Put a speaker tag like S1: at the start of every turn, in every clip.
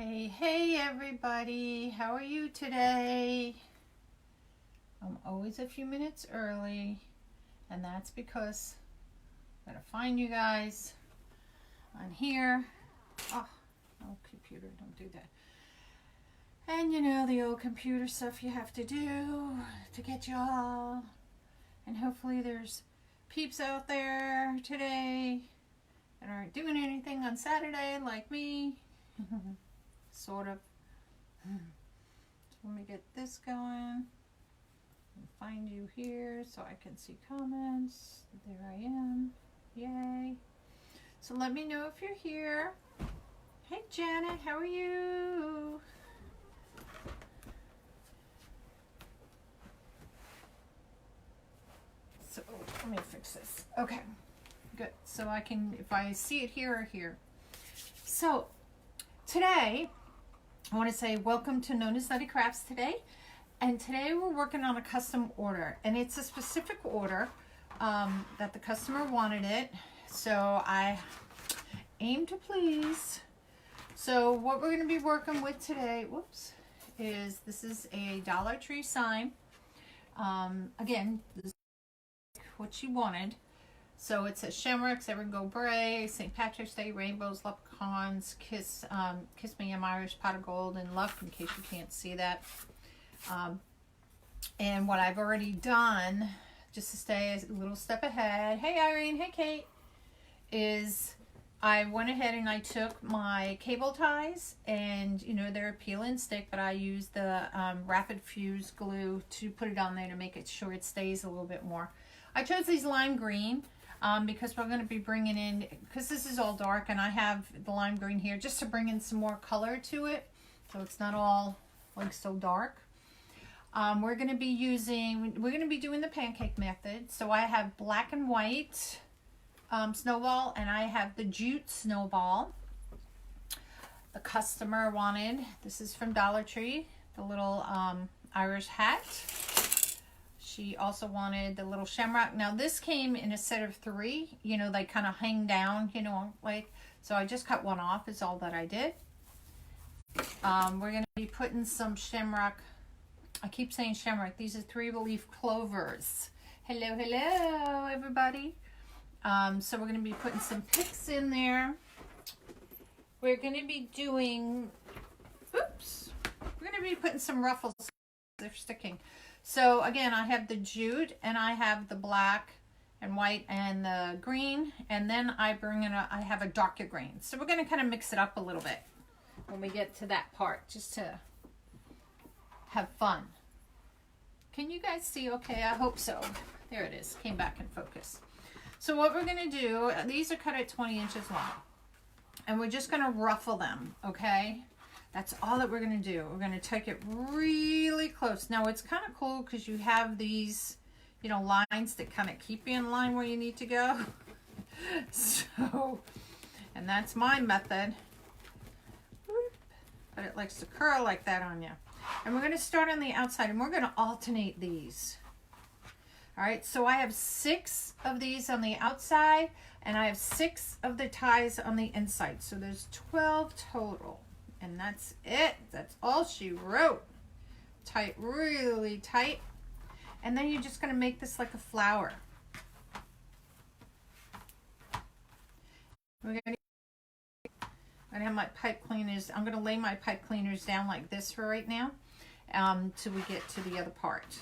S1: Hey everybody, how are you today? I'm always a few minutes early, and that's because I gotta find you guys on here. Oh, computer, don't do that. And you know, the old computer stuff you have to do to get y'all. And hopefully there's peeps out there today that aren't doing anything on Saturday like me. Sort of. So let me get this going and find you here so I can see comments. There I am. Yay. So let me know if you're here. Hey Janet, how are you? So let me fix this. Okay, good. So I can, if I see it here or here. So today I want to say welcome to NonnasNuttykrafts today, and today we're working on a custom order, and it's a specific order that the customer wanted it, so I aim to please. So what we're going to be working with today, is this is a Dollar Tree sign. Again, this is what she wanted. So it says shamrocks, ever go bray, St. Patrick's Day, rainbows, leprechauns, kiss me, I'm Irish, pot of gold, and luck, in case you can't see that. And what I've already done, just to stay a little step ahead, hey Irene, hey Kate, is I went ahead and I took my cable ties, and you know, they're a peel and stick, but I used the rapid fuse glue to put it on there to make it sure it stays a little bit more. I chose these lime green. Because we're going to be bringing in, because this is all dark, and I have the lime green here just to bring in some more color to it, so it's not all like so dark. We're going to be doing the pancake method. So I have black and white snowball, and I have the jute snowball. The customer wanted, this is from Dollar Tree, the little Irish hat. She also wanted the little shamrock. Now this came in a set of 3, you know, they kind of hang down, you know, like, so I just cut one off is all that I did. We're going to be putting some shamrock. I keep saying shamrock. These are 3-leaf clovers. Hello, everybody. So we're going to be putting some picks in there. We're going to be doing, we're going to be putting some ruffles. They're sticking. So again, I have the jute, and I have the black and white and the green, and then I bring in I have a darker green. So we're going to kind of mix it up a little bit when we get to that part, just to have fun. Can you guys see okay? I hope so. There it is. Came back in focus. So what we're going to do, these are cut at 20 inches long, and we're just going to ruffle them, okay? That's all that we're going to do. We're going to take it really close. Now, it's kind of cool because you have these, you know, lines that kind of keep you in line where you need to go. So, and that's my method. But it likes to curl like that on you. And we're going to start on the outside, and we're going to alternate these. All right, so I have 6 of these on the outside, and I have 6 of the ties on the inside. So there's 12 total. And that's it. That's all she wrote. Tight, really tight. And then you're just going to make this like a flower. We're going to have my pipe cleaners. I'm going to lay my pipe cleaners down like this for right now, till we get to the other part.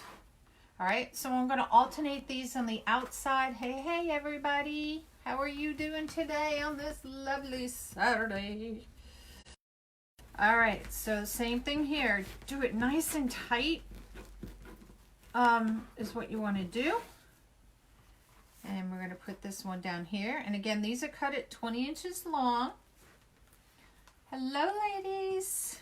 S1: All right, so I'm going to alternate these on the outside. Hey everybody. How are you doing today on this lovely Saturday? All right, so same thing here. Do it nice and tight, is what you want to do. And we're going to put this one down here. And again, these are cut at 20 inches long. Hello, ladies.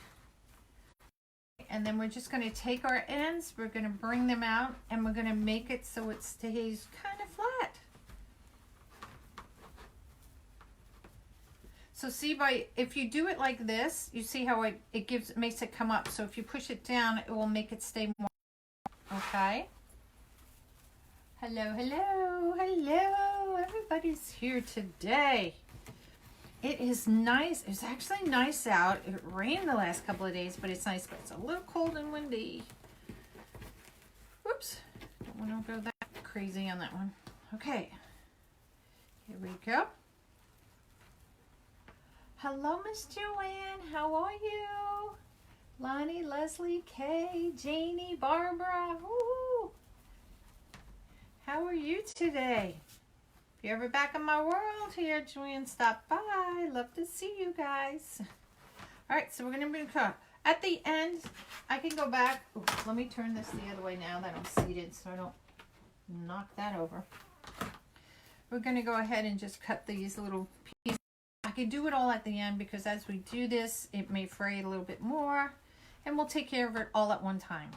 S1: And then we're just going to take our ends, we're going to bring them out, and we're going to make it so it stays kind of flat. So see, if you do it like this, you see how it makes it come up. So if you push it down, it will make it stay more. Okay. Hello. Everybody's here today. It is nice. It's actually nice out. It rained the last couple of days, but it's nice, but it's a little cold and windy. Whoops. Don't want to go that crazy on that one. Okay. Here we go. Hello, Miss Joanne. How are you? Lonnie, Leslie, Kay, Janie, Barbara. Woo! How are you today? If you're ever back in my world here, Joanne, stop by. Love to see you guys. All right, so we're going to bring at the end. I can go back. Ooh, let me turn this the other way now that I'm seated so I don't knock that over. We're going to go ahead and just cut these little pieces. I can do it all at the end because as we do this, it may fray a little bit more. And we'll take care of it all at one time.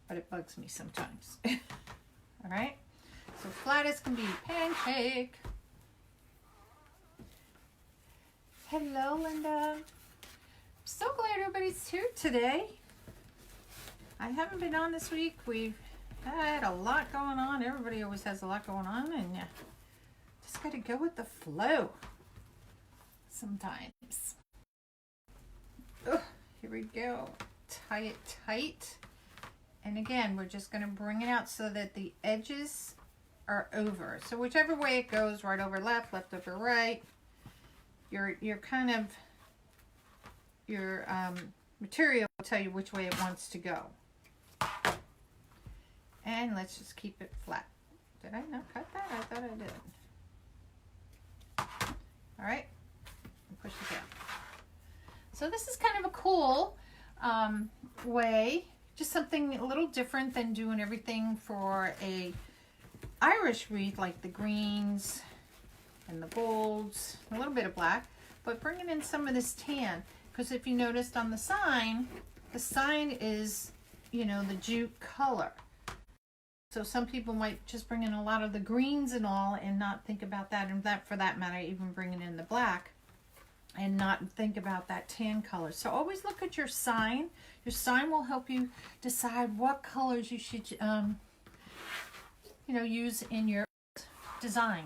S1: But it bugs me sometimes. All right. So flat as can be. Pancake. Hello, Linda. I'm so glad everybody's here today. I haven't been on this week. We've had a lot going on. Everybody always has a lot going on. And just got to go with the flow sometimes. Oh, here we go. Tie it tight. And again, we're just going to bring it out so that the edges are over. So whichever way it goes, right over left, left over right, your material will tell you which way it wants to go. And let's just keep it flat. Did I not cut that? I thought I did. All right. Push it down. So this is kind of a cool way, just something a little different than doing everything for a Irish wreath, like the greens and the golds, a little bit of black, but bringing in some of this tan, because if you noticed on the sign is, you know, the jute color. So some people might just bring in a lot of the greens and all and not think about that, and that for that matter, even bringing in the black. And not think about that tan color. So always look at your sign. Your sign will help you decide what colors you should, use in your design.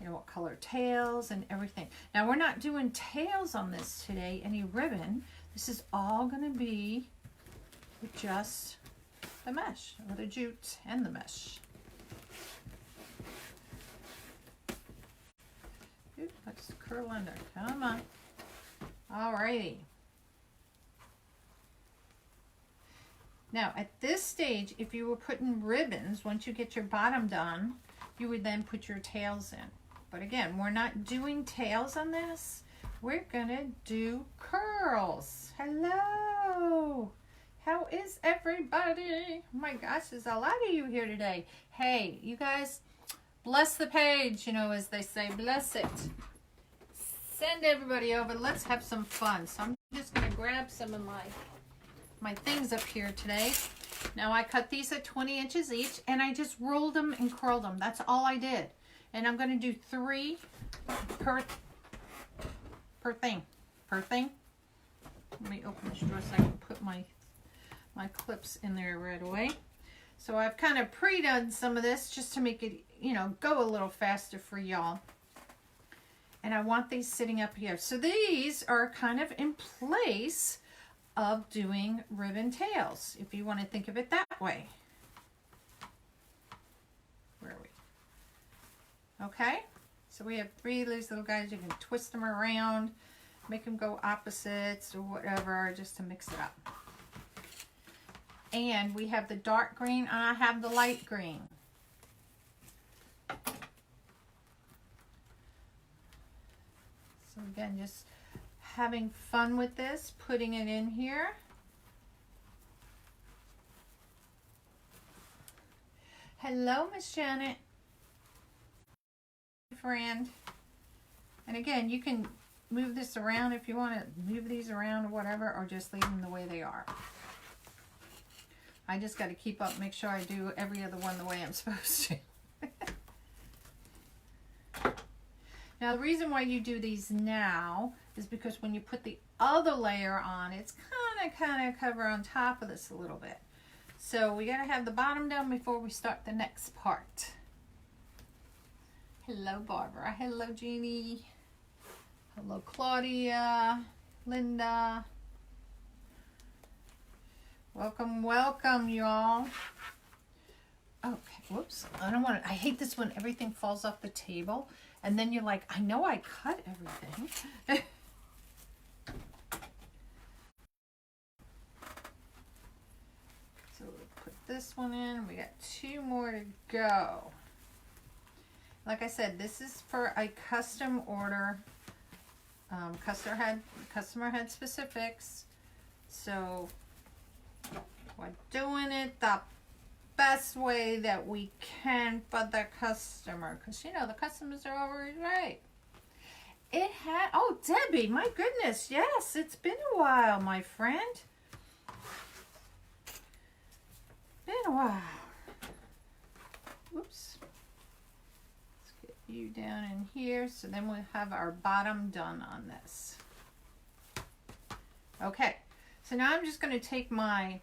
S1: You know, what color tails and everything. Now we're not doing tails on this today, any ribbon. This is all going to be with just the mesh, or the jute and the mesh. Let's curl under. Come on. Alrighty. Now, at this stage, if you were putting ribbons, once you get your bottom done, you would then put your tails in. But again, we're not doing tails on this. We're going to do curls. Hello. How is everybody? Oh my gosh, there's a lot of you here today. Hey, you guys, bless the page, you know, as they say, bless it. Send everybody over. Let's have some fun. So I'm just going to grab some of my things up here today. Now I cut these at 20 inches each, and I just rolled them and curled them. That's all I did. And I'm going to do 3 per thing. Let me open this drawer so I can put my clips in there right away. So I've kind of pre-done some of this just to make it, you know, go a little faster for y'all. And I want these sitting up here. So these are kind of in place of doing ribbon tails, if you want to think of it that way. Where are we? Okay, so we have 3 of these little guys. You can twist them around, make them go opposites or whatever, just to mix it up. And we have the dark green, and I have the light green. So again, just having fun with this, putting it in here. Hello, Miss Janet. Friend. And again, you can move this around if you want to move these around or whatever, or just leave them the way they are. I just got to keep up, make sure I do every other one the way I'm supposed to. Now, the reason why you do these now is because when you put the other layer on, it's kind of cover on top of this a little bit. So we got to have the bottom done before we start the next part. Hello, Barbara. Hello, Jeannie. Hello, Claudia. Linda. Welcome, welcome, y'all. Okay, whoops. I don't want to, I hate this when everything falls off the table. And then you're like, I know I cut everything. So we'll put this one in. We got 2 more to go. Like I said, this is for a custom order. Customer had specifics. So we're doing it the best way that we can for the customer, because you know the customers are always right. It had, oh, Debbie, my goodness, yes, it's been a while, my friend. Been a while. Whoops. Let's get you down in here, so then we'll have our bottom done on this. Okay, so now I'm just going to take my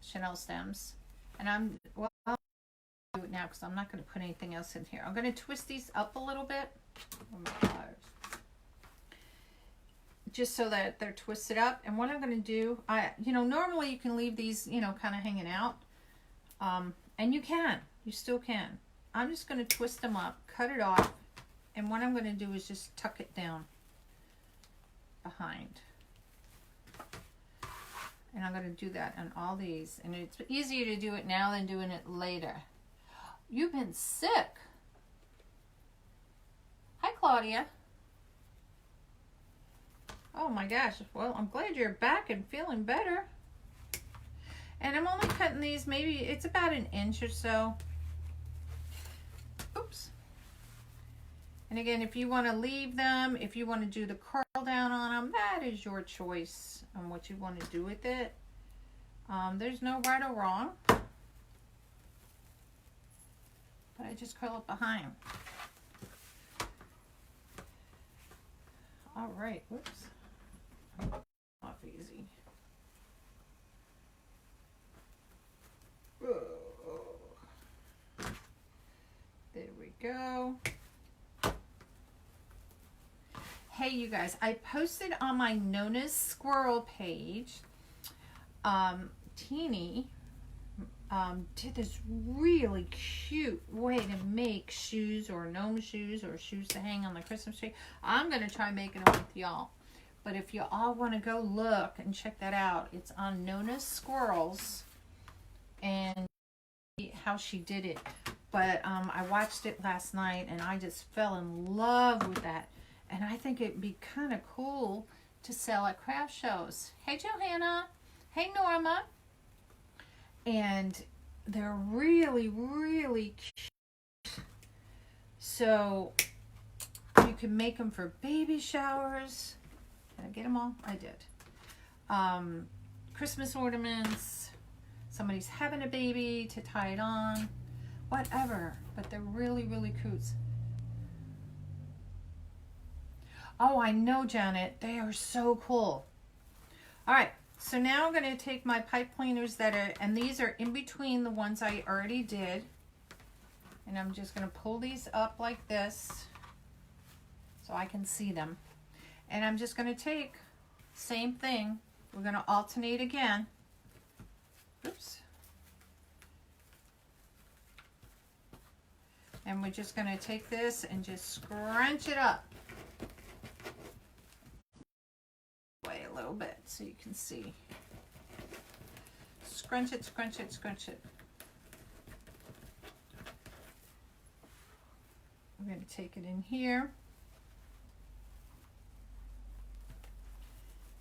S1: Chanel stems, and I'm, well, I'll do it now because I'm not going to put anything else in here. I'm going to twist these up a little bit. Oh my gosh. Just so that they're twisted up. And what I'm going to do, you know, normally you can leave these, you know, kind of hanging out. And you still can. I'm just going to twist them up, cut it off. And what I'm going to do is just tuck it down behind. And I'm going to do that on all these. And it's easier to do it now than doing it later. You've been sick. Hi, Claudia. Oh my gosh. Well, I'm glad you're back and feeling better. And I'm only cutting these, maybe it's about 1 inch or so. Oops. And again, if you want to leave them, if you want to do the curl down on them, that is your choice on what you want to do with it. There's no right or wrong. But I just curl it behind. All right, whoops. Off easy. There we go. Hey, you guys, I posted on my Nonnas squirrel page, Teeny did this really cute way to make shoes or gnome shoes or shoes to hang on the Christmas tree. I'm going to try making them with y'all. But if you all want to go look and check that out, it's on Nonnas Squirrels and how she did it. But I watched it last night and I just fell in love with that. And I think it'd be kind of cool to sell at craft shows. Hey, Johanna. Hey, Norma. And they're really, really cute. So you can make them for baby showers. Did I get them all? I did. Christmas ornaments. Somebody's having a baby to tie it on. Whatever. But they're really, really cute. Oh, I know, Janet. They are so cool. All right. So now I'm going to take my pipe cleaners that are, and these are in between the ones I already did. And I'm just going to pull these up like this so I can see them. And I'm just going to take, same thing. We're going to alternate again. Oops. And we're just going to take this and just scrunch it up. Way a little bit so you can see. Scrunch it, scrunch it, scrunch it. I'm going to take it in here.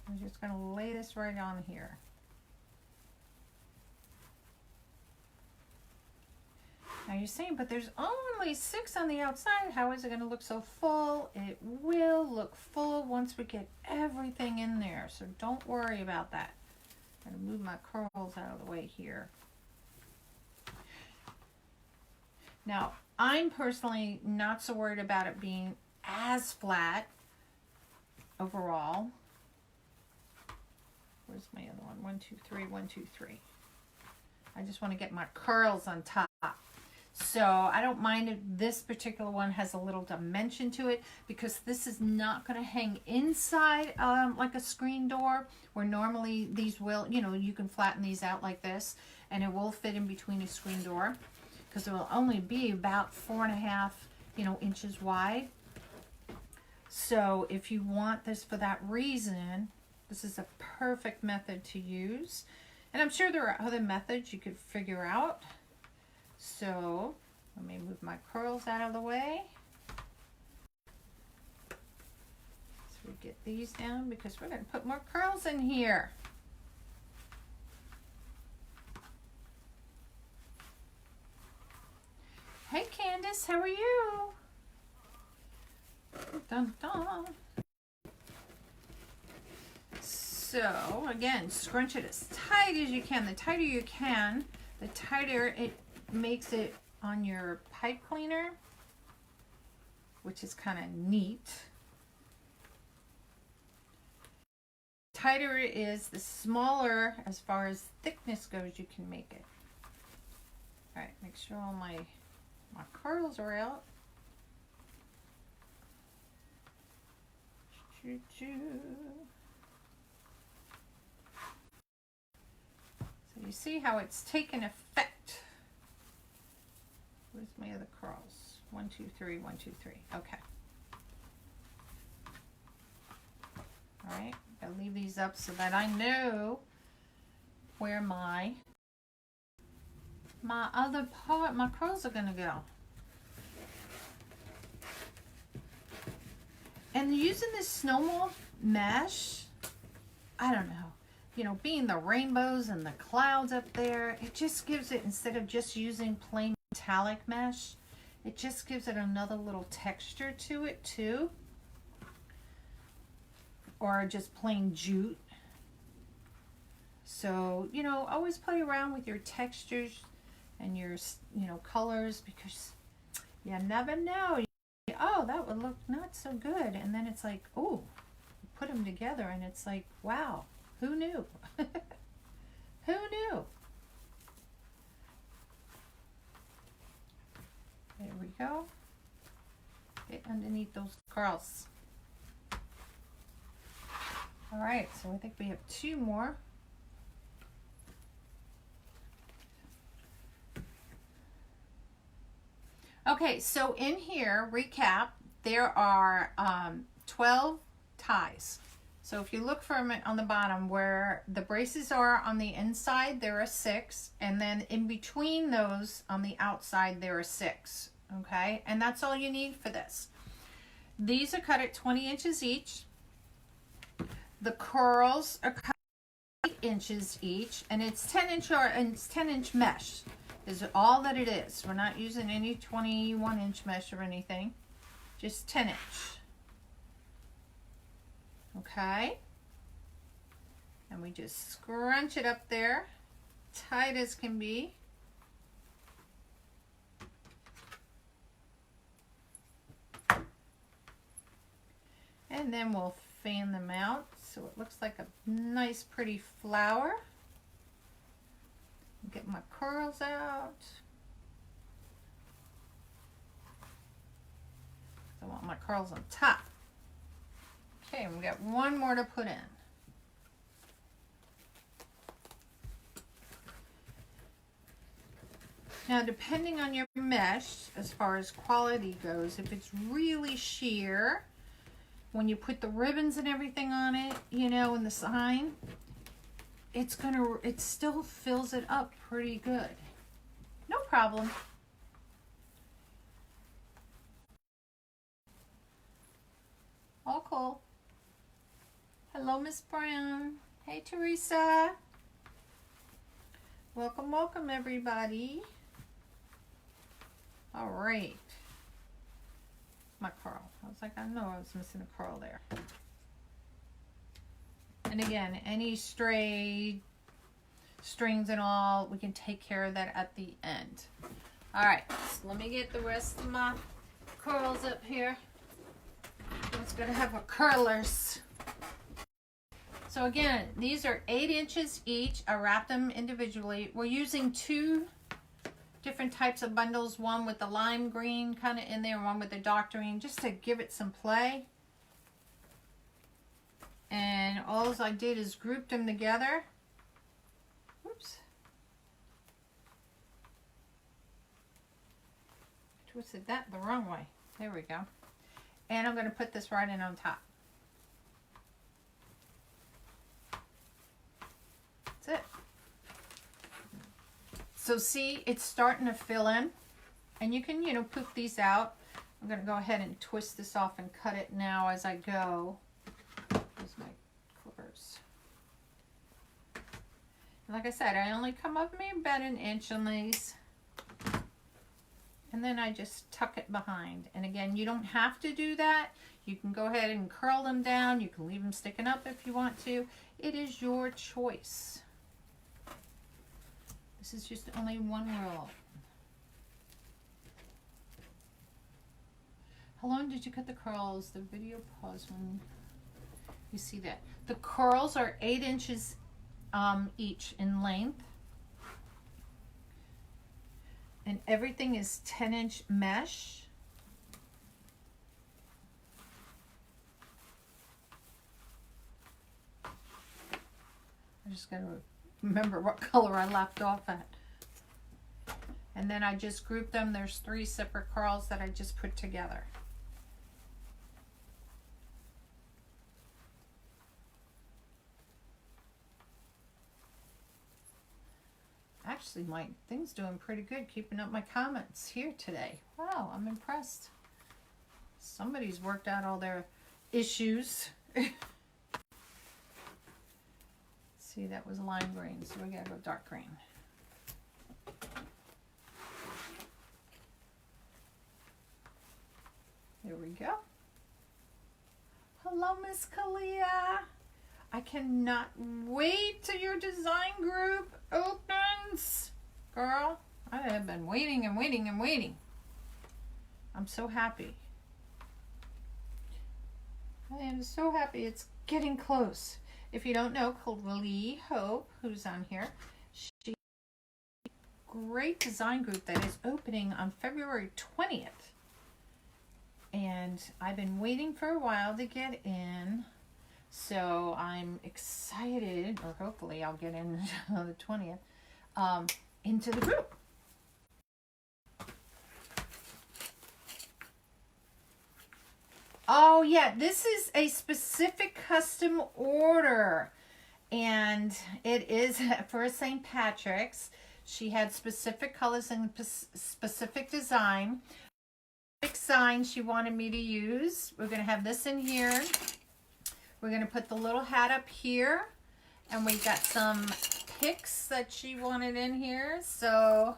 S1: I'm just going to lay this right on here. Now you're saying, but there's only 6 on the outside. How is it going to look so full? It will look full once we get everything in there. So don't worry about that. I'm going to move my curls out of the way here. Now, I'm personally not so worried about it being as flat overall. Where's my other one? 1, 2, 3, 1, 2, 3. I just want to get my curls on top. So I don't mind if this particular one has a little dimension to it, because this is not going to hang inside like a screen door, where normally these will, you know, you can flatten these out like this and it will fit in between a screen door, because it will only be about 4.5, you know, inches wide. So if you want this for that reason, this is a perfect method to use. And I'm sure there are other methods you could figure out. So let me move my curls out of the way. So we get these down, because we're going to put more curls in here. Hey Candace, how are you? Dun, dun. So again, scrunch it as tight as you can. The tighter you can, the tighter it makes it on your pipe cleaner, which is kind of neat. Tighter it is, the smaller as far as thickness goes you can make it. All right, make sure all my curls are out. So you see how it's taken effect. Where's my other curls? 1, 2, 3, 1, 2, 3. Okay. All right, I'll leave these up so that I know where my other part, my curls are gonna go. And using this snowball mesh, I don't know, you know, being the rainbows and the clouds up there, it just gives it, instead of just using plain metallic mesh, it just gives it another little texture to it too. Or just plain jute. So, you know, always play around with your textures and your, you know, colors, because you never know. Oh, that would look not so good. And then it's like, oh, put them together and it's like, wow, who knew? Who knew? There we go. Get underneath those curls. All right, so I think we have 2 more. Okay, so in here, recap, there are 12 ties. So if you look from it on the bottom where the braces are on the inside, there are 6. And then in between those on the outside, there are 6. Okay, and that's all you need for this. These are cut at 20 inches each. The curls are cut at 8 inches each, and it's 10-inch mesh. Is all that it is. We're not using any 21-inch mesh or anything, just 10-inch. Okay, and we just scrunch it up there, tight as can be. And then we'll fan them out so it looks like a nice pretty flower. Get my curls out. I want my curls on top. Okay, we got 1 more to put in. Now, depending on your mesh, as far as quality goes, if it's really sheer, when you put the ribbons and everything on it, you know, and the sign, it still fills it up pretty good. No problem. All cool. Hello, Miss Brown. Hey, Teresa. Welcome, welcome, everybody. All right. My curl. I was like, I know I was missing a curl there. And again, any stray strings and all, we can take care of that at the end. All right, so let me get the rest of my curls up here. It's gonna have a curlers. So again, these are 8 inches each. I wrapped them individually. We're using two different types of bundles, one with the lime green kind of in there, one with the dark green, just to give it some play. And all I did is group them together. Oops. Twisted that the wrong way. There we go. And I'm going to put this right in on top. That's it. So see, it's starting to fill in. And you can, poof these out. I'm going to go ahead and twist this off and cut it now as I go. Here's my clippers. And like I said, I only come up maybe about 1 inch on these. And then I just tuck it behind. And again, you don't have to do that. You can go ahead and curl them down. You can leave them sticking up if you want to. It is your choice. This is just only one roll. How long did you cut the curls? The video pause when you see that. The curls are 8 inches each in length. And everything is 10-inch mesh. I just gotta remember what color I left off at. And then I just group them. There's 3 separate curls that I just put together. Actually, my thing's doing pretty good, keeping up my comments here today. Wow, I'm impressed. Somebody's worked out all their issues. See, that was lime green, so we gotta go dark green. There we go. Hello, Miss Kalia. I cannot wait till your design group opens. Girl, I have been waiting and waiting and waiting. I'm so happy. I am so happy it's getting close. If you don't know, Carolynne Hope, who's on here, she has a great design group that is opening on February 20th. And I've been waiting for a while to get in. So I'm excited, or hopefully I'll get in on the 20th, into the group. Oh yeah, this is a specific custom order. And it is for St. Patrick's. She had specific colors and specific design. Sign she wanted me to use. We're going to have this in here. We're going to put the little hat up here, and we got some picks that she wanted in here. So,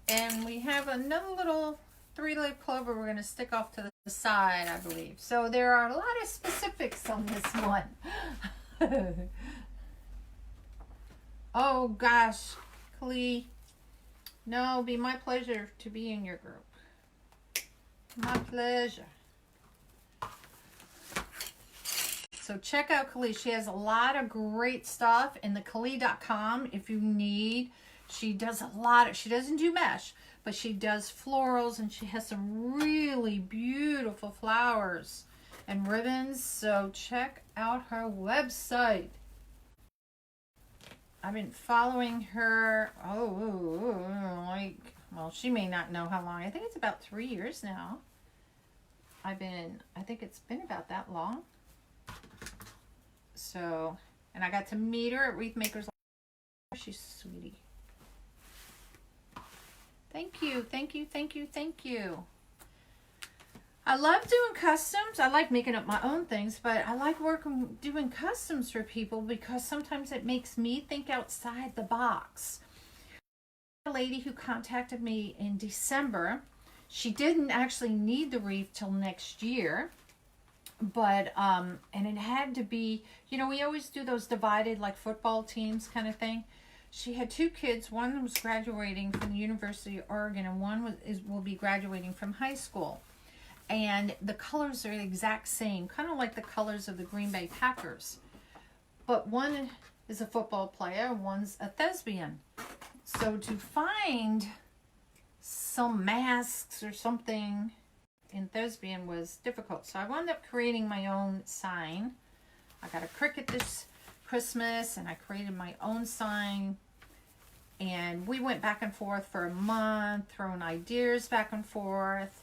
S1: and we have another little 3-leaf clover we're going to stick off to the side, I believe. So there are a lot of specifics on this one. Oh gosh, Klee. No, it'll be my pleasure to be in your group. My pleasure. So check out Klee. She has a lot of great stuff in the Klee.com if you need. She does a lot of, she doesn't do mesh, but she does florals, and she has some really beautiful flowers and ribbons. So check out her website. I've been following her, well, she may not know how long. I think it's about 3 years now. I think it's been about that long. So, and I got to meet her at Wreath Makers. She's sweetie. Thank you, thank you, thank you, thank you. I love doing customs. I like making up my own things, but I like doing customs for people because sometimes it makes me think outside the box. A lady who contacted me in December, she didn't actually need the wreath till next year. But, and it had to be, you know, we always do those divided like football teams kind of thing. She had 2 kids. One was graduating from the University of Oregon, and one will be graduating from high school. And the colors are the exact same, kind of like the colors of the Green Bay Packers. But one is a football player, one's a thespian. So to find some masks or something in Thespian was difficult. So I wound up creating my own sign. I got a Cricut this Christmas and I created my own sign. And we went back and forth for a month, throwing ideas back and forth.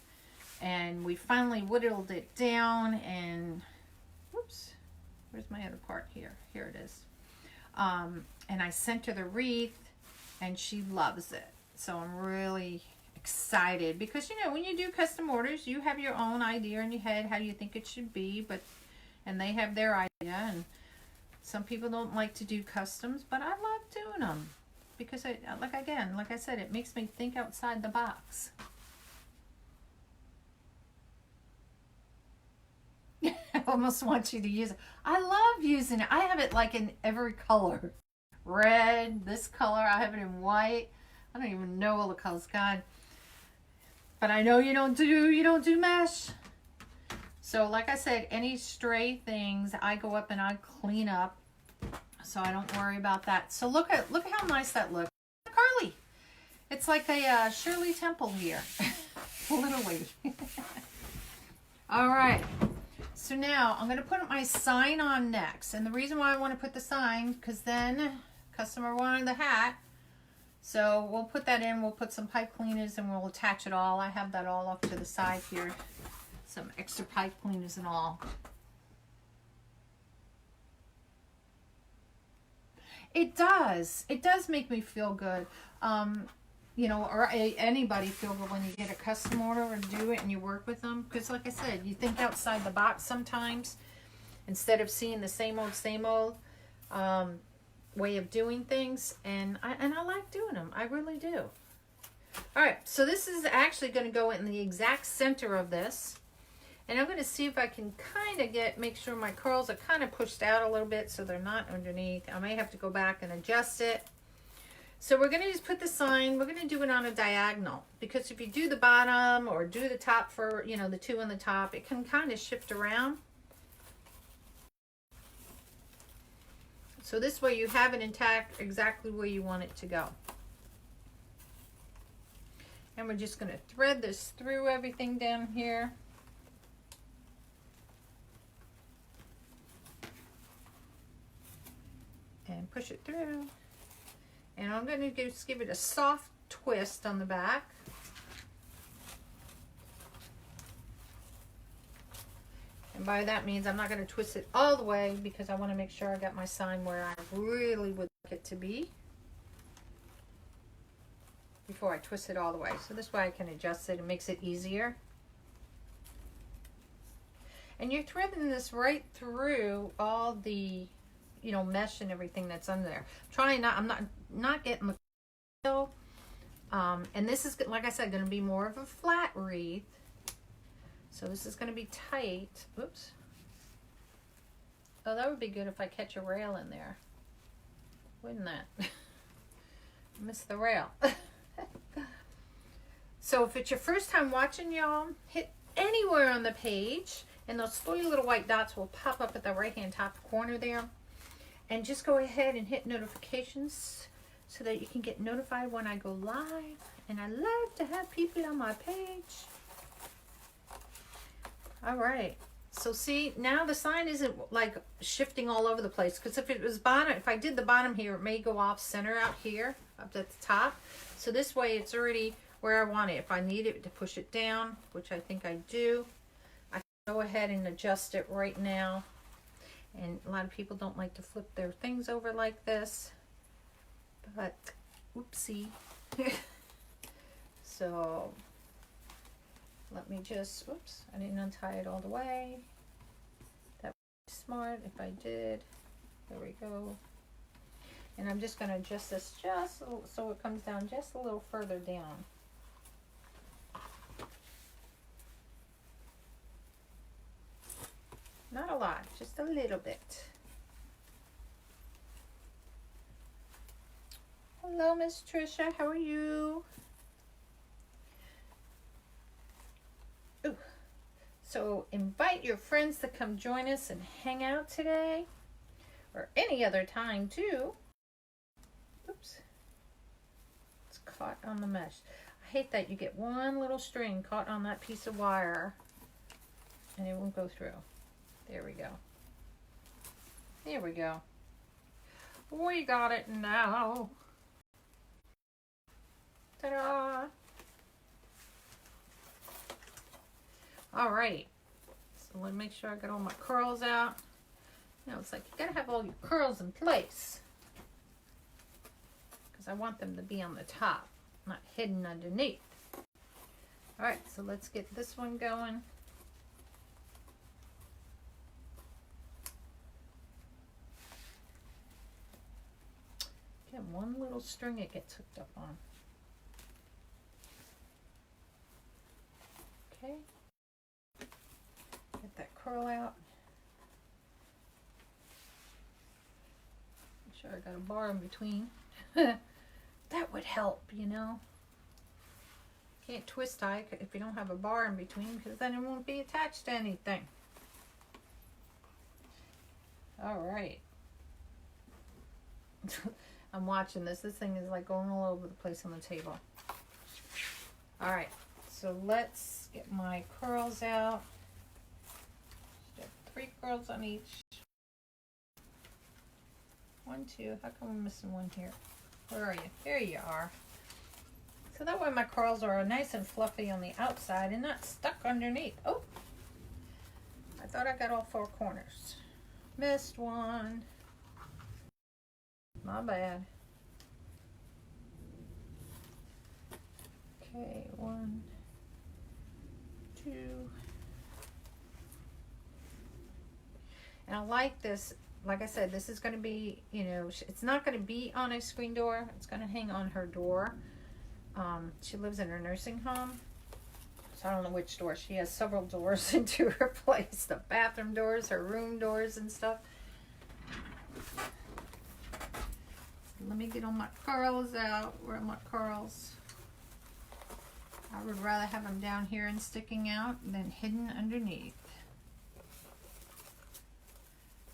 S1: And we finally whittled it down and, whoops, where's my other part here? Here it is. And I sent her the wreath and she loves it. So I'm really excited because, you know, when you do custom orders, you have your own idea in your head how you think it should be, and they have their idea. And some people don't like to do customs, but I love doing them because like I said, it makes me think outside the box. I almost want you to use it. I love using it. I have it like in every color. Red, this color, I have it in white. I don't even know all the colors, God. But I know you don't do mesh. So like I said, any stray things, I go up and I clean up. So I don't worry about that. So look at how nice that looks. Carly. It's like a Shirley Temple here. Literally. All right. So now I'm going to put my sign on next. And the reason why I want to put the sign, because then customer wanted the hat. So we'll put that in. We'll put some pipe cleaners and we'll attach it all. I have that all off to the side here. Some extra pipe cleaners and all. It does. It does make me feel good. You know, or anybody feel good when you get a custom order or do it and you work with them. Because like I said, you think outside the box sometimes instead of seeing the same old way of doing things. And I like doing them. I really do. All right. So this is actually going to go in the exact center of this. And I'm going to see if I can kind of make sure my curls are kind of pushed out a little bit so they're not underneath. I may have to go back and adjust it. So we're going to just put the sign, we're going to do it on a diagonal. Because if you do the bottom or do the top for, you know, the two on the top, it can kind of shift around. So this way you have it intact exactly where you want it to go. And we're just going to thread this through everything down here. And push it through. And I'm going to just give it a soft twist on the back. And by that means I'm not going to twist it all the way because I want to make sure I got my sign where I really would like it to be before I twist it all the way. So this way I can adjust it. It makes it easier. And you're threading this right through all the, you know, mesh and everything that's under there. I'm not getting the and this is, like I said, going to be more of a flat wreath. So this is going to be tight. Oops. Oh, that would be good if I catch a rail in there. Wouldn't that? Miss the rail. So if it's your first time watching, y'all, hit anywhere on the page and those 3 little white dots will pop up at the right hand top corner there. And just go ahead and hit notifications so that you can get notified when I go live. And I love to have people on my page. All right. So see, now the sign isn't like shifting all over the place. Because if it was bottom, if I did the bottom here, it may go off center out here, up at the top. So this way it's already where I want it. If I need it to push it down, which I think I do, I can go ahead and adjust it right now. And a lot of people don't like to flip their things over like this. But, oopsie. So, let me just, whoops, I didn't untie it all the way. That would be smart if I did. There we go. And I'm just going to adjust this just so it comes down just a little further down. Not a lot, just a little bit. Hello, Miss Trisha. How are you? Ooh. So invite your friends to come join us and hang out today. Or any other time, too. Oops. It's caught on the mesh. hate that you get one little string caught on that piece of wire and it won't go through. There we go. There we go. We got it now. Ta-da! All right. So let me make sure I get all my curls out. You know, it's like you gotta have all your curls in place because I want them to be on the top, not hidden underneath. All right, so let's get this one going. Get one little string it gets hooked up on. Okay. Get that curl out. Make sure I got a bar in between. That would help, you know. Can't twist tie if you don't have a bar in between because then it won't be attached to anything. All right. I'm watching this. This thing is like going all over the place on the table. All right. So let's get my curls out. Just have 3 curls on each. 1, 2. How come I'm missing one here? Where are you? There you are. So that way my curls are nice and fluffy on the outside and not stuck underneath. Oh, I thought I got all 4 corners. Missed one. My bad. Okay, 1, 2. And I like this. Like I said, this is going to be, you know, it's not going to be on a screen door. It's going to hang on her door. She lives in her nursing home. So I don't know which door. She has several doors into her place. The bathroom doors, her room doors and stuff. Let me get all my curls out. Where are my curls? I would rather have them down here and sticking out than hidden underneath.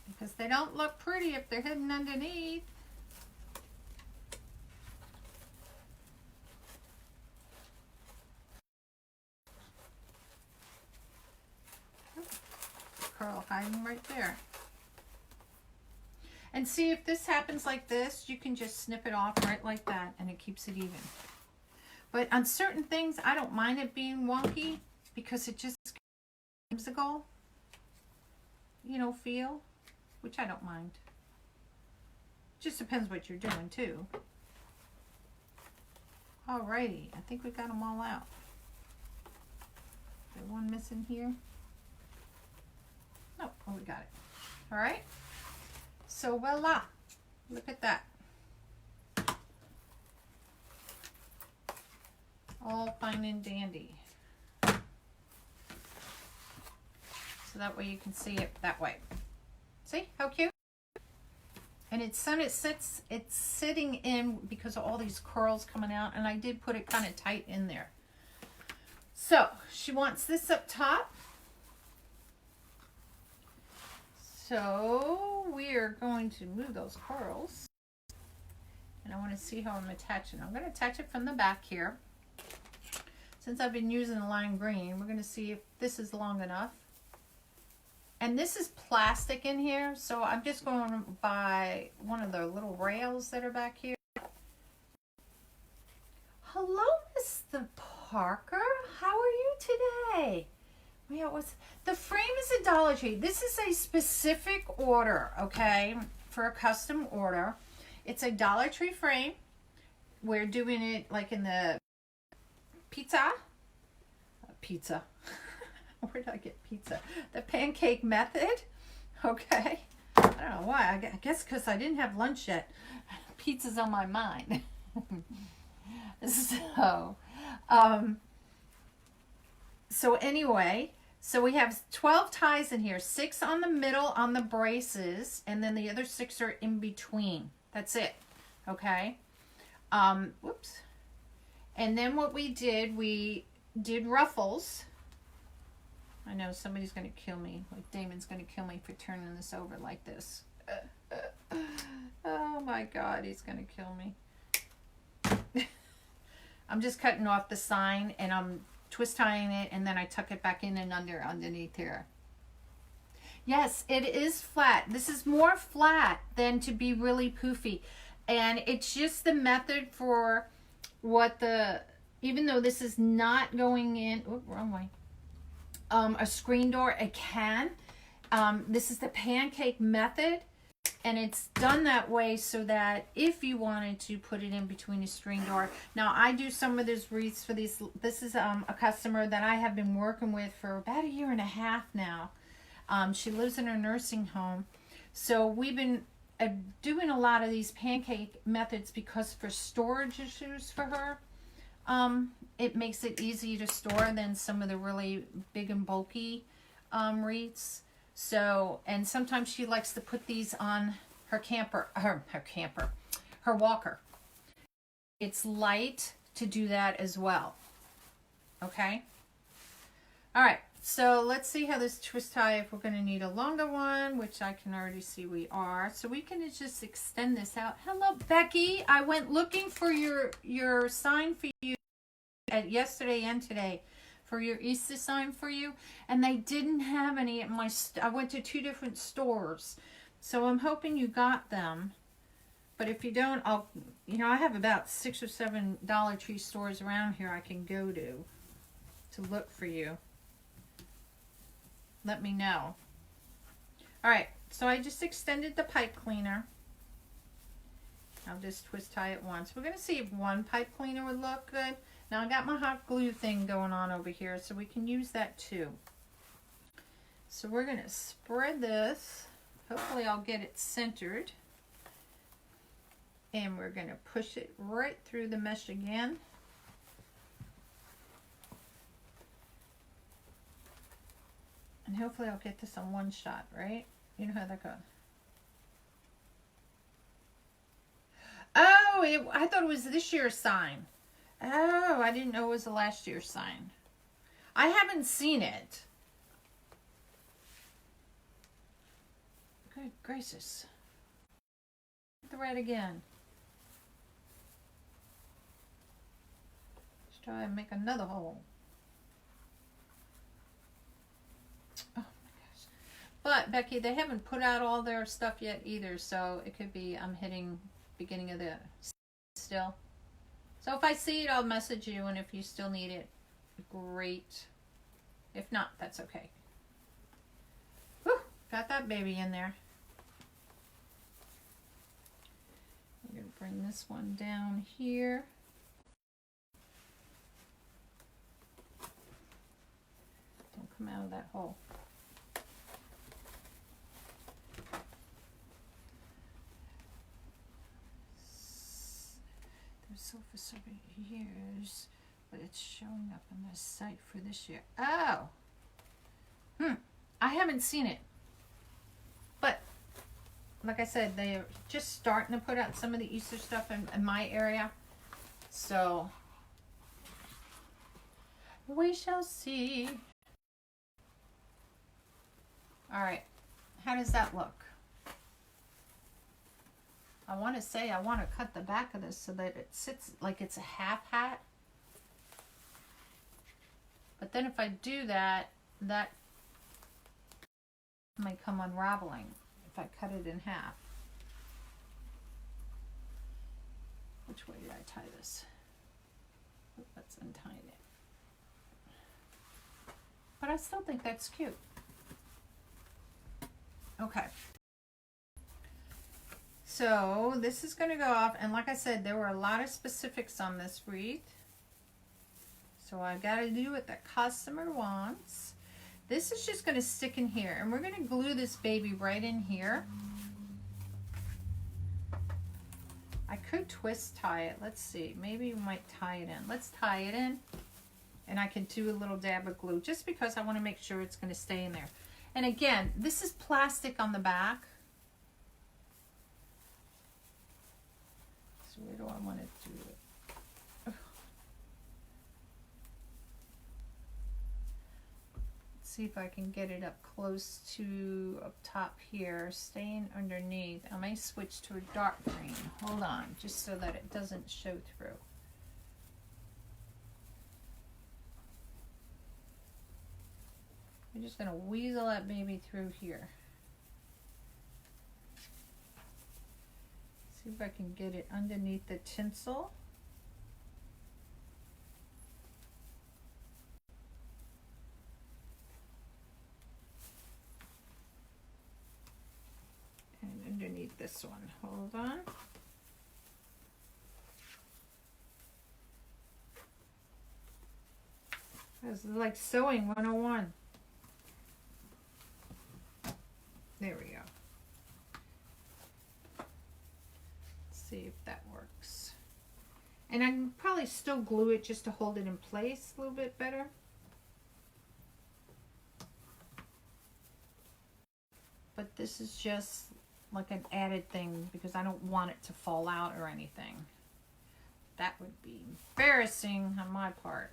S1: Because they don't look pretty if they're hidden underneath. Curl hiding right there. And see, if this happens like this, you can just snip it off right like that and it keeps it even. But on certain things, I don't mind it being wonky because it just gives a whimsical, you know, feel, which I don't mind. Just depends what you're doing too. Alrighty, I think we got them all out. Is there one missing here? No, oh, we got it. All right. So voila, look at that. All fine and dandy. So that way you can see it that way. See how cute? And it's sitting in because of all these curls coming out, and I did put it kind of tight in there. So she wants this up top. So we are going to move those curls. And I want to see how I'm attaching. I'm going to attach it from the back here. Since I've been using the lime green, we're going to see if this is long enough. And this is plastic in here, so I'm just going to buy one of the little rails that are back here. Hello, Mr. Parker. How are you today? Yeah, the frame is a Dollar Tree. This is a specific order, okay, for a custom order. It's a Dollar Tree frame. We're doing it like in the pizza. Where did I get pizza? The pancake method. Okay. I don't know why. I guess because I didn't have lunch yet. Pizza's on my mind. So anyway, so we have 12 ties in here, 6 on the middle on the braces, and then the other 6 are in between. That's it. Okay. Whoops. And then what we did ruffles. I know somebody's going to kill me. Like Damon's going to kill me for turning this over like this. Oh my God, he's going to kill me. I'm just cutting off the sign and I'm twist tying it, and then I tuck it back in and underneath here. Yes, it is flat. This is more flat than to be really poofy. And it's just the method for what the, even though this is not going in, oh, wrong way, a screen door, it can. This is the pancake method, and it's done that way so that if you wanted to put it in between a screen door. Now, I do some of those wreaths for these. This is a customer that I have been working with for about 1.5 years now. She lives in a nursing home. So we've been doing a lot of these pancake methods because for storage issues for her, it makes it easier to store than some of the really big and bulky wreaths. So, and sometimes she likes to put these on her her walker. It's light to do that as well. Okay. All right. So let's see how this twist tie, if we're going to need a longer one, which I can already see we are. So we can just extend this out. Hello, Becky. I went looking for your sign for you at yesterday and today, for your Easter sign for you, and they didn't have any at my I went to 2 different stores. So I'm hoping you got them. But if you don't, I'll, I have about 6 or 7 Dollar Tree stores around here I can go to look for you. Let me know. All right, so I just extended the pipe cleaner. I'll just twist tie it once. We're going to see if one pipe cleaner would look good. Now I got my hot glue thing going on over here, so we can use that too. So we're going to spread this. Hopefully I'll get it centered. And we're going to push it right through the mesh again. And hopefully I'll get this on one shot, right? You know how that goes. Oh, I thought it was this year's sign. Oh, I didn't know it was the last year's sign. I haven't seen it. Good gracious. Thread again. Let's try and make another hole. Oh my gosh. But Becky, they haven't put out all their stuff yet either, so it could be I'm hitting beginning of the still. So if I see it, I'll message you, and if you still need it, great. If not, that's okay. Whew, got that baby in there. We're going to bring this one down here. Don't come out of that hole. So for several years, but it's showing up on the site for this year. Oh, I haven't seen it, but like I said, they're just starting to put out some of the Easter stuff in my area, so we shall see. All right, how does that look? I want to say I want to cut the back of this so that it sits like it's a half hat. But then if I do that, that might come unraveling if I cut it in half. Which way did I tie this? Let's untie it. But I still think that's cute. Okay. So this is going to go off, and like I said, there were a lot of specifics on this wreath. So I got to do what the customer wants. This is just going to stick in here, and we're going to glue this baby right in here. I could twist tie it. Let's see. Maybe we might tie it in. Let's tie it in, and I can do a little dab of glue just because I want to make sure it's going to stay in there. And again, this is plastic on the back. So where do I want to do it? Let's see if I can get it up close to up top here, staying underneath. I may switch to a dark green. Hold on, just so that it doesn't show through. I'm just going to weasel that baby through here. See if I can get it underneath the tinsel. And underneath this one. Hold on. This is like sewing 101. There we go. Let's see if that works. And I can probably still glue it just to hold it in place a little bit better. But this is just like an added thing because I don't want it to fall out or anything. That would be embarrassing on my part.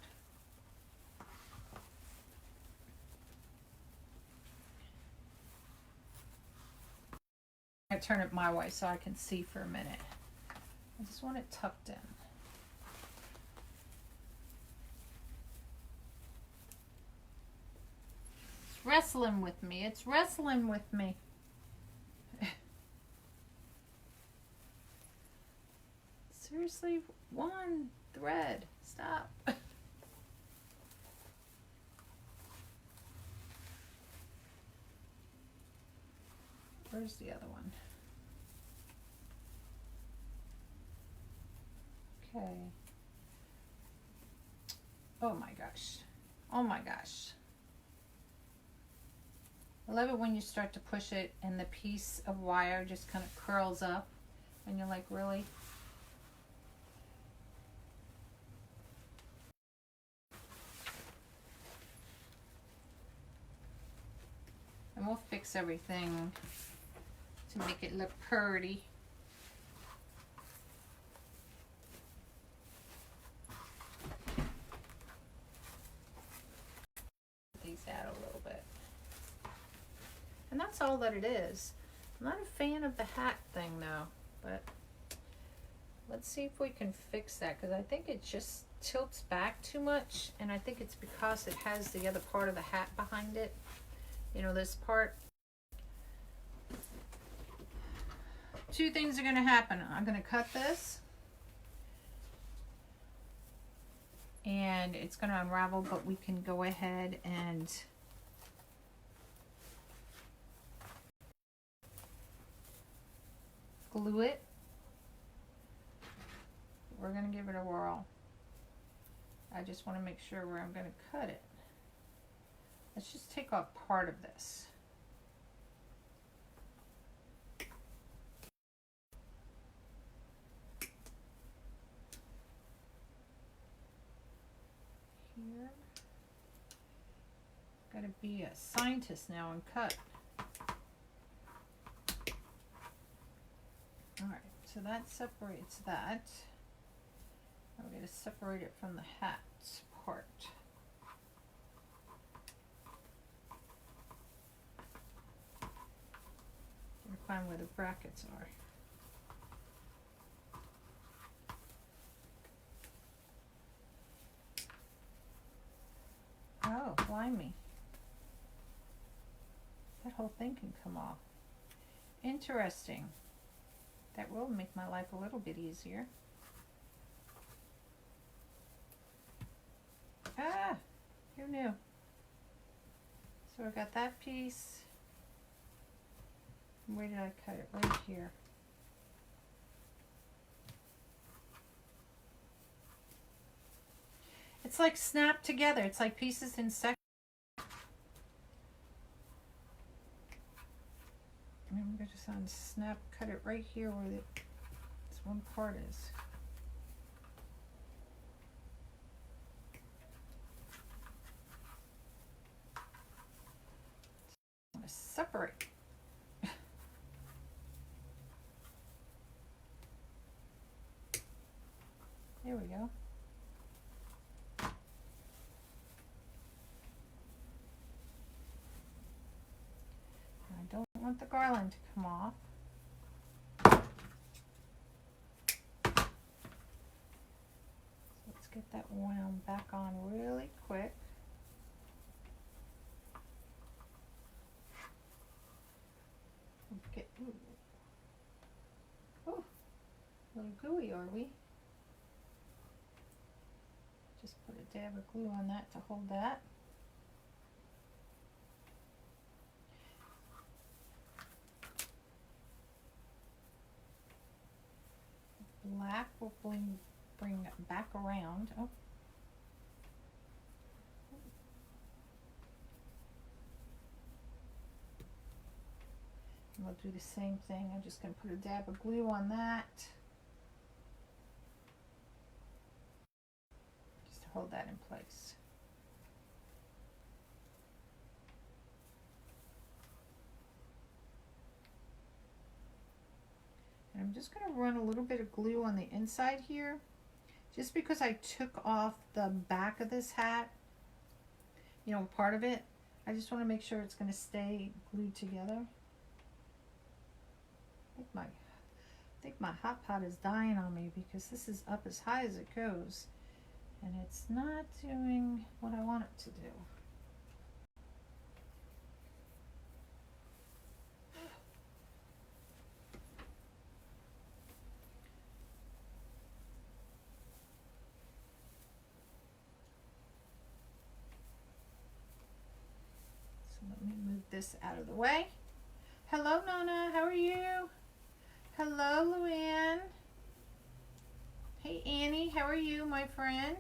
S1: I turn it my way so I can see for a minute. I just want it tucked in. It's wrestling with me. It's wrestling with me. Seriously, one thread. Stop. Where's the other one? Okay. Oh my gosh. Oh my gosh. I love it when you start to push it and the piece of wire just kind of curls up and you're like, really? And we'll fix everything to make it look pretty. Put these out a little bit. And that's all that it is. I'm not a fan of the hat thing though, but let's see if we can fix that because I think it just tilts back too much, and I think it's because it has the other part of the hat behind it. You know, this part. Two things are going to happen. I'm going to cut this and it's going to unravel, but we can go ahead and glue it. We're going to give it a whirl. I just want to make sure where I'm going to cut it. Let's just take off part of this. Here. Gotta be a scientist now and cut. Alright, so that separates that. Now we're going to separate it from the hat part. Find where the brackets are. Oh, blimey. That whole thing can come off. Interesting. That will make my life a little bit easier. Ah, who knew? So I got that piece. Where did I cut it? Right here. It's like snapped together. It's like pieces in sections. I'm going to just unsnap, cut it right here where this one part is. I'm going to separate. There we go. I don't want the garland to come off. So let's get that wound back on really quick. little gooey, are we? Just put a dab of glue on that to hold that. Black will bring it back around. Oh. And we'll do the same thing. I'm just going to put a dab of glue on that. Just to hold that in place. And I'm just going to run a little bit of glue on the inside here, just because I took off the back of this hat, you know, part of it. I just want to make sure it's going to stay glued together. I think my hot pot is dying on me because this is up as high as it goes, and it's not doing what I want it to do. Let me move this out of the way. Hello, Nonna. How are you? Hello, Luann. Hey, Annie. How are you, my friend?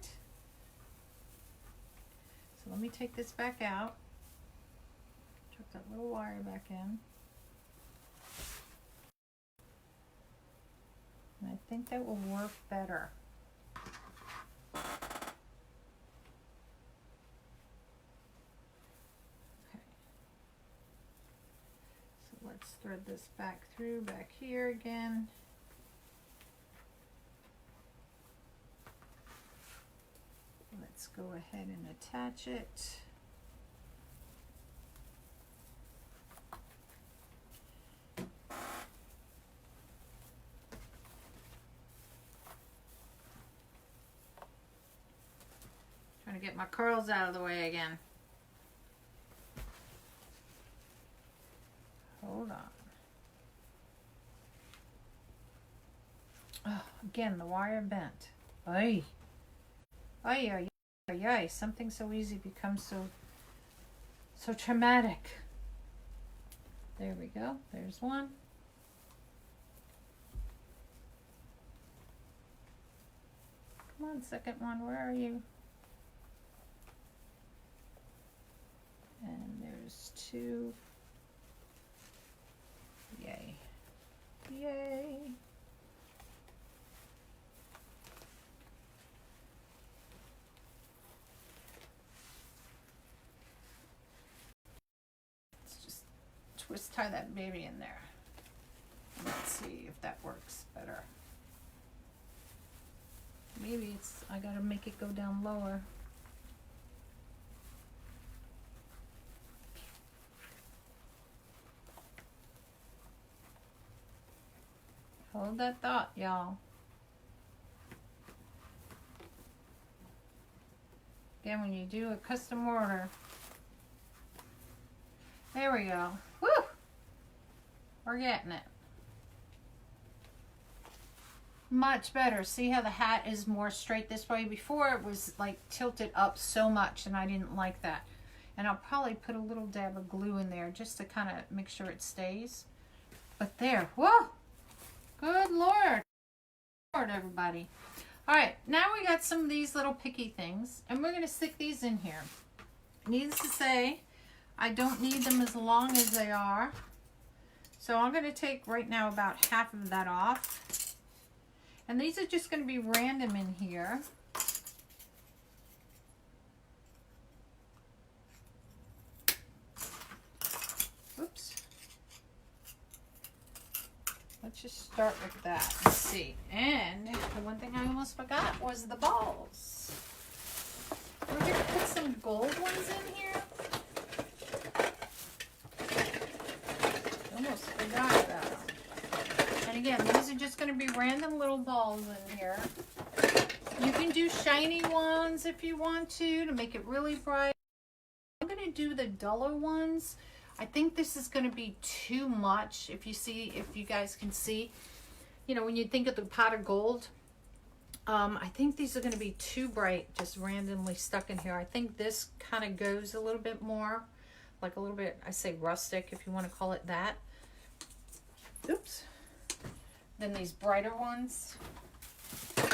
S1: So let me take this back out. Chuck that little wire back in. And I think that will work better. Let's thread this back through, back here again. Let's go ahead and attach it. Trying to get my curls out of the way again. Hold on. Oh, again, the wire bent. Ay. Ay, ay, ay, ay. Something so easy becomes so traumatic. There we go. There's one. Come on, second one. Where are you? And there's two. Yay. Yay. Let's just twist tie that baby in there. Let's see if that works better. Maybe it's, I gotta make it go down lower. Hold that thought, y'all. Again, when you do a custom order. There we go. Woo! We're getting it. Much better. See how the hat is more straight this way? Before it was like tilted up so much and I didn't like that. And I'll probably put a little dab of glue in there just to kind of make sure it stays. But there, whoa! Good Lord, everybody. All right, now we got some of these little picky things, and we're going to stick these in here. Needless to say, I don't need them as long as they are. So I'm going to take right now about half of that off. And these are just going to be random in here. Oops. Let's just start with that and see. And the one thing I almost forgot was the balls. We're going to put some gold ones in here. Almost forgot about them. And again, these are just going to be random little balls in here. You can do shiny ones if you want to make it really bright. I'm going to do the duller ones. I think this is going to be too much, if you guys can see. you know, when you think of the pot of gold, I think these are going to be too bright, just randomly stuck in here. I think this kind of goes a little bit more, like a little bit, I say rustic, if you want to call it that. Oops. Then these brighter ones. So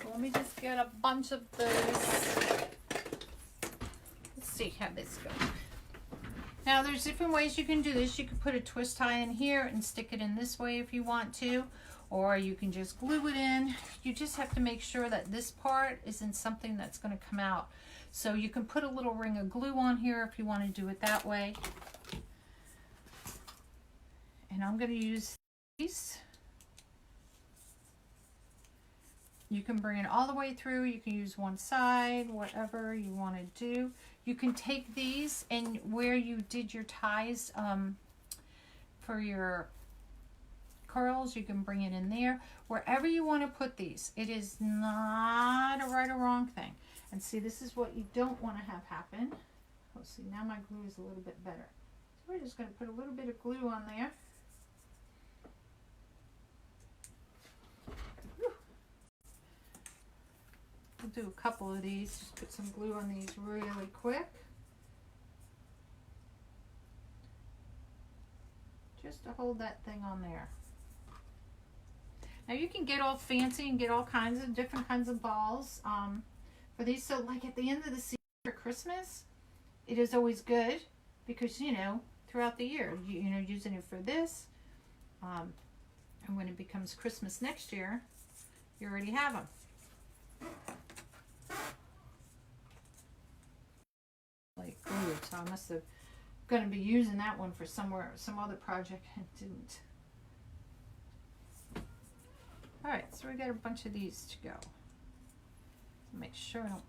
S1: let me just get a bunch of those. Let's see how this goes. Now there's different ways you can do this. You can put a twist tie in here and stick it in this way if you want to, or you can just glue it in. You just have to make sure that this part isn't something that's going to come out. So you can put a little ring of glue on here if you want to do it that way. And I'm going to use these. You can bring it all the way through. You can use one side, whatever you want to do. You can take these and where you did your ties for your curls, you can bring it in there. Wherever you want to put these, it is not a right or wrong thing. And see, this is what you don't want to have happen. Let's see, now my glue is a little bit better. So we're just going to put a little bit of glue on there. We'll do a couple of these, just put some glue on these really quick. Just to hold that thing on there. Now you can get all fancy and get all kinds of different kinds of balls for these. So like at the end of the season for Christmas, it is always good because, you know, throughout the year, you know, using it for this. And when it becomes Christmas next year, you already have them. Like glued, so I must have going to be using that one for some other project and didn't. All right, so we got a bunch of these to go. Make sure I don't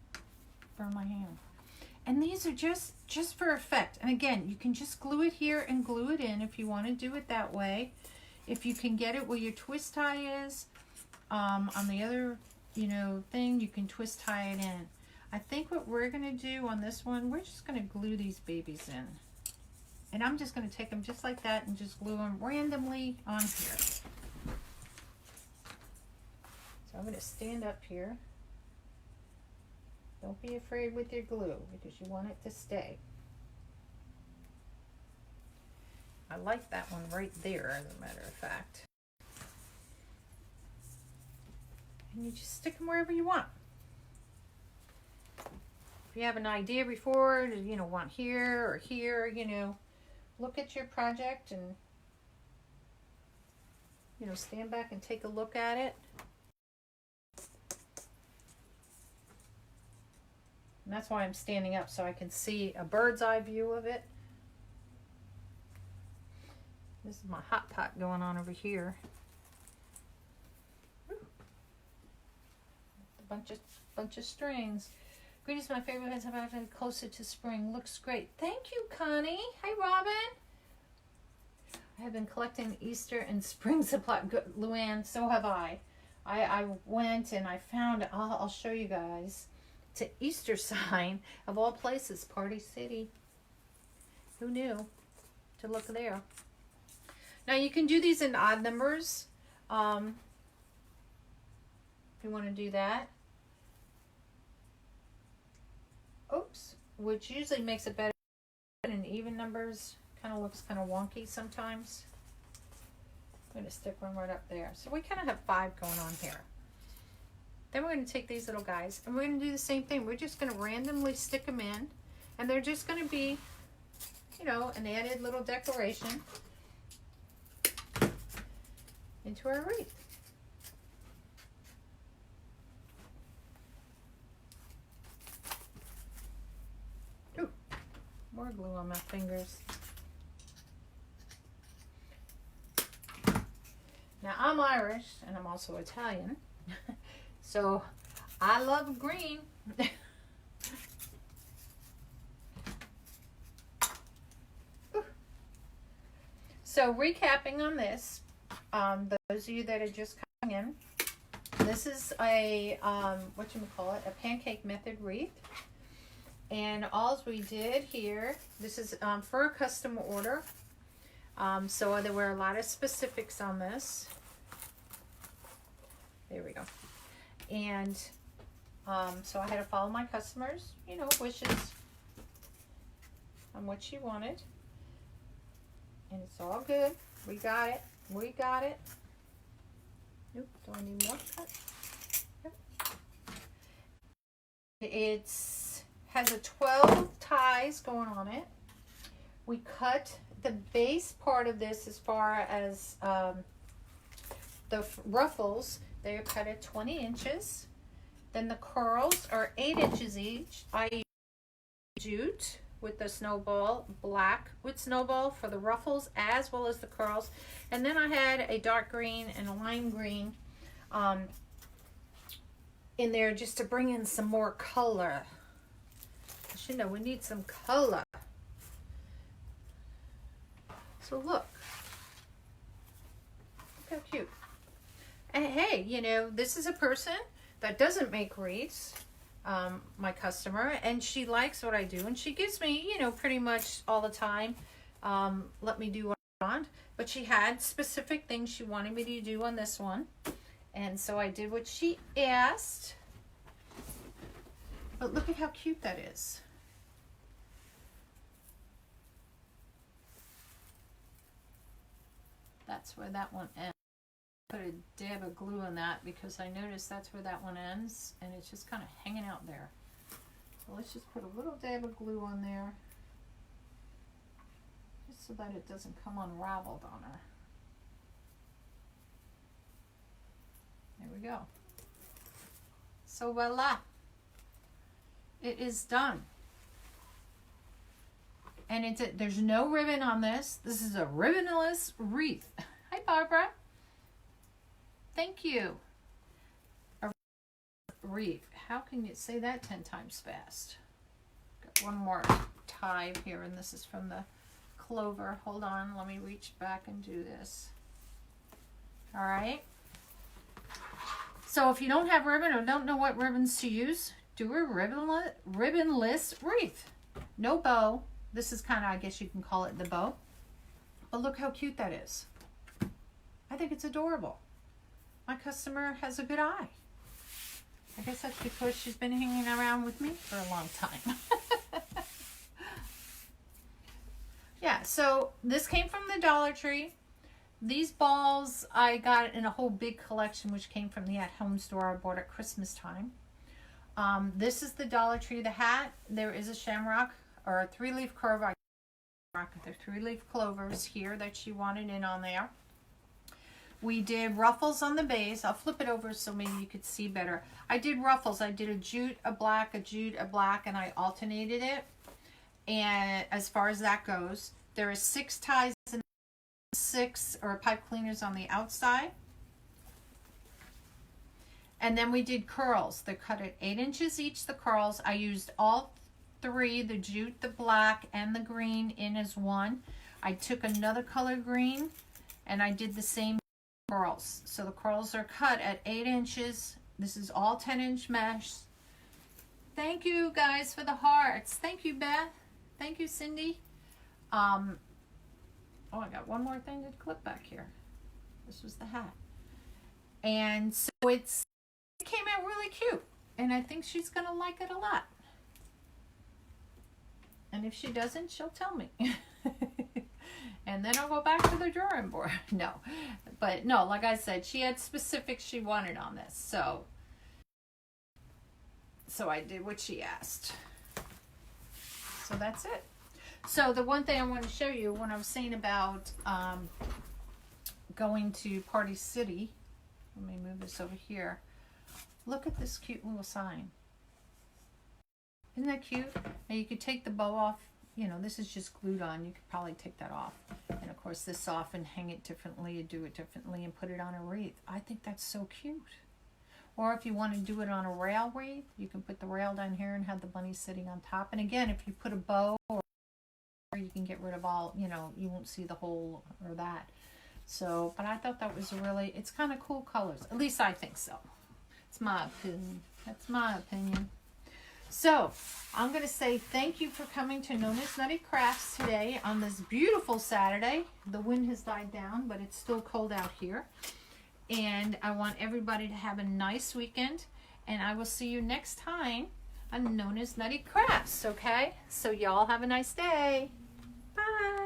S1: burn my hand. And these are just for effect. And again, you can just glue it here and glue it in if you want to do it that way. If you can get it where your twist tie is, on the other, you know, thing, you can twist tie it in. I think what we're going to do on this one, we're just going to glue these babies in. And I'm just going to take them just like that and just glue them randomly on here. So I'm going to stand up here. Don't be afraid with your glue because you want it to stay. I like that one right there, as a matter of fact. And you just stick them wherever you want. If you have an idea before, you know, want here or here, you know, look at your project and, you know, stand back and take a look at it. And that's why I'm standing up, so I can see a bird's eye view of it. This is my hot pot going on over here. Woo. A bunch of strings. Green is my favorite. It's about closer to spring. Looks great. Thank you, Connie. Hi, Robin. I have been collecting Easter and spring supply. Good, Luann, so have I. I went and I found, I'll show you guys. It's an Easter sign of all places, Party City. Who knew to look there? Now you can do these in odd numbers if you want to do that. Oops, which usually makes it better in even numbers. Kind of looks kind of wonky sometimes. I'm going to stick one right up there. So we kind of have 5 going on here. Then we're going to take these little guys and we're going to do the same thing. We're just going to randomly stick them in, and they're just going to be, you know, an added little decoration into our wreath. Ooh, more glue on my fingers. Now I'm Irish and I'm also Italian. So I love green. So recapping on this, those of you that are just coming in, this is a, whatchamacallit, a pancake method wreath. And all we did here, this is for a custom order. So there were a lot of specifics on this. There we go. And so I had to follow my customers, you know, wishes on what she wanted. And it's all good. We got it. We got it. Nope, do I need more cut? Yep. It has a 12 ties going on it. We cut the base part of this as far as the ruffles. They're cut at 20 inches. Then the curls are 8 inches each. I use jute with the snowball, black with snowball for the ruffles as well as the curls. And then I had a dark green and a lime green in there just to bring in some more color. You know, we need some color. So look how cute. And hey, you know, this is a person that doesn't make wreaths, my customer, and she likes what I do, and she gives me, you know, pretty much all the time, let me do what I want, but she had specific things she wanted me to do on this one, and so I did what she asked. But look at how cute that is. That's where that one ends. Put a dab of glue on that because I noticed that's where that one ends, and it's just kind of hanging out there. So let's just put a little dab of glue on there just so that it doesn't come unraveled on her. There we go. So voila, it is done. And there's no ribbon on this. This is a ribbonless wreath. Hi, Barbara. Thank you. A wreath. How can you say that 10 times fast? Got one more tie here, and this is from the clover. Hold on, let me reach back and do this. All right. So if you don't have ribbon or don't know what ribbons to use, do a ribbonless wreath. No bow. This is kind of, I guess you can call it the bow. But look how cute that is. I think it's adorable. My customer has a good eye. I guess that's because she's been hanging around with me for a long time. Yeah, so this came from the Dollar Tree. These balls I got in a whole big collection, which came from the at-home store I bought at Christmas time. This is the Dollar Tree. The hat, there is a shamrock or a 3-leaf clover. The 3-leaf clovers here that she wanted in on there. We did ruffles on the base. I'll flip it over so maybe you could see better. I did ruffles. I did a jute, a black, a jute, a black, and I alternated it. And as far as that goes, there are 6 ties and 6 or pipe cleaners on the outside. And then we did curls. They're cut at 8 inches each, the curls. I used all 3, the jute, the black, and the green in as one. I took another color green and I did the same curls. So the curls are cut at 8 inches. This is all 10-inch mesh. Thank you guys for the hearts. Thank you, Beth. Thank you, Cindy. Oh, I got one more thing to clip back here. This was the hat. And so it came out really cute. And I think she's going to like it a lot. And if she doesn't, she'll tell me. And then I'll go back to the drawing board. No. But no, like I said, she had specifics she wanted on this. So I did what she asked. So that's it. So the one thing I want to show you when I was saying about going to Party City. Let me move this over here. Look at this cute little sign. Isn't that cute? Now you could take the bow off. You know, this is just glued on. You could probably take that off. And of course this off and hang it differently, do it differently, and put it on a wreath. I think that's so cute. Or if you want to do it on a rail wreath, you can put the rail down here and have the bunny sitting on top. And again, if you put a bow, or you can get rid of all, you know, you won't see the hole or that. So, but I thought that was really, it's kind of cool colors. At least I think so. It's my opinion. That's my opinion. So, I'm going to say thank you for coming to NonnasNuttykrafts today on this beautiful Saturday. The wind has died down, but it's still cold out here. And I want everybody to have a nice weekend. And I will see you next time on NonnasNuttykrafts, okay? So y'all have a nice day. Bye.